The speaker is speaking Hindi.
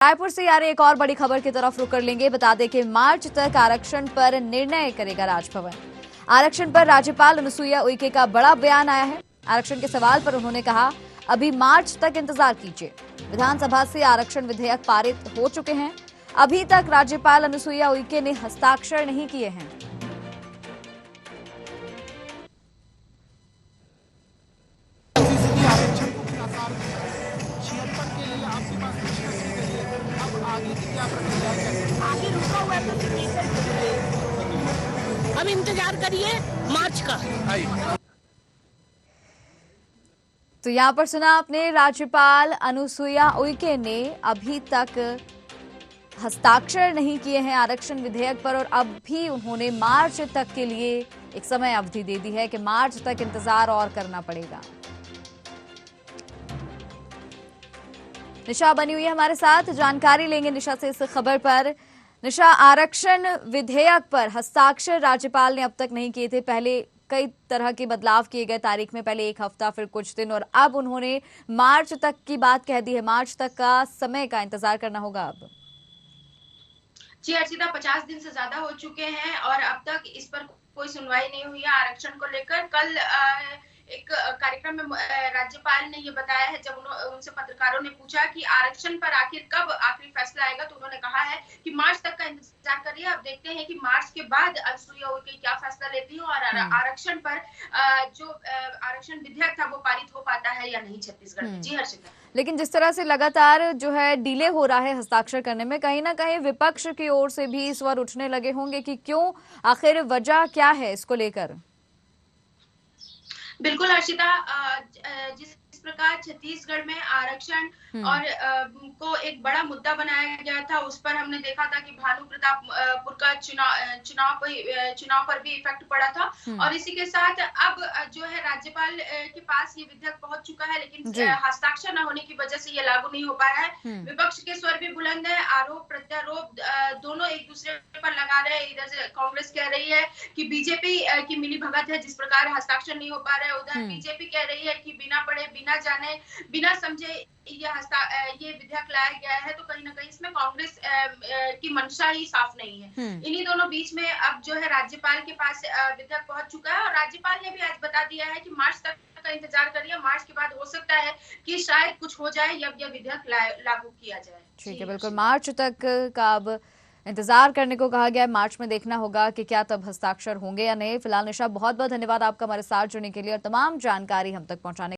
रायपुर से आ रही एक और बड़ी खबर की तरफ रुक कर लेंगे। बता दें कि मार्च तक आरक्षण पर निर्णय करेगा राजभवन। आरक्षण पर राज्यपाल अनुसुईया उइके का बड़ा बयान आया है। आरक्षण के सवाल पर उन्होंने कहा, अभी मार्च तक इंतजार कीजिए। विधानसभा से आरक्षण विधेयक पारित हो चुके हैं। अभी तक राज्यपाल अनुसुईया उइके ने हस्ताक्षर नहीं किए हैं। आगे रुका हुआ है तो अब इंतजार करिए मार्च का। तो यहाँ पर सुना आपने, राज्यपाल अनुसुईया उइके ने अभी तक हस्ताक्षर नहीं किए हैं आरक्षण विधेयक पर, और अब भी उन्होंने मार्च तक के लिए एक समय अवधि दे दी है कि मार्च तक इंतजार और करना पड़ेगा। निशा बनी हुई है हमारे साथ, जानकारी लेंगे निशा से इस खबर पर। निशा, आरक्षण विधेयक पर हस्ताक्षर राज्यपाल ने अब तक नहीं किए थे। पहले कई तरह के बदलाव किए गए तारीख में, पहले एक हफ्ता फिर कुछ दिन, और अब उन्होंने मार्च तक की बात कह दी है। मार्च तक का समय का इंतजार करना होगा अब। जी अर्चिता, 50 दिन से ज्यादा हो चुके हैं और अब तक इस पर कोई सुनवाई नहीं हुई है आरक्षण को लेकर। कल एक कार्यक्रम में राज्यपाल ने ये बताया है, जब उनसे पत्रकारों ने पूछा कि आरक्षण पर आखिर कब आखिरी फैसला आएगा, तो उन्होंने कहा है कि मार्च तक का इंतजार करिए। अब देखते हैं कि मार्च के बाद अनुसुईया उइके क्या फैसला लेती है और आरक्षण पर जो आरक्षण विधेयक था वो पारित हो पाता है या नहीं छत्तीसगढ़ में। जी हर्षिता, लेकिन जिस तरह से लगातार जो है डिले हो रहा है हस्ताक्षर करने में, कहीं ना कहीं विपक्ष की ओर से भी स्वर उठने लगे होंगे कि क्यों, आखिर वजह क्या है इसको लेकर। बिल्कुल हर्षिता, जिस प्रकार छत्तीसगढ़ में आरक्षण और को एक बड़ा मुद्दा बनाया गया था, उस पर हमने देखा था कि भानु प्रतापपुर का चुनाव पर भी इफेक्ट पड़ा था। और इसी के साथ अब जो है राज्यपाल के पास ये विधेयक पहुंच चुका है, लेकिन हस्ताक्षर न होने की वजह से ये लागू नहीं हो पा रहा है। विपक्ष के स्वर भी बुलंद है, आरोप प्रत्यारोप दोनों एक दूसरे पर लगा रहे हैं। इधर से कांग्रेस कह रही है कि बीजेपी की मिली भगत है, जिस प्रकार हस्ताक्षर नहीं हो पा रहा है। उधर बीजेपी कह रही है कि बिना पढ़े, बिना जाने, बिना समझे ये विधेयक लाया गया है। तो कहीं ना कहीं इसमें कांग्रेस की मंशा ही साफ नहीं है। इन्हीं दोनों बीच में अब जो है राज्यपाल के पास विधेयक पहुंच चुका है और राज्यपाल ने भी आज बता दिया है कि मार्च तक का इंतजार करिए। मार्च के बाद हो सकता है कि शायद कुछ हो जाए या यह विधेयक लागू किया जाए। ठीक है, बिल्कुल मार्च तक का अब इंतजार करने को कहा गया है। मार्च में देखना होगा कि क्या तब हस्ताक्षर होंगे या नहीं। फिलहाल निशा, बहुत बहुत धन्यवाद आपका हमारे साथ जुड़ने के लिए और तमाम जानकारी हम तक पहुंचाने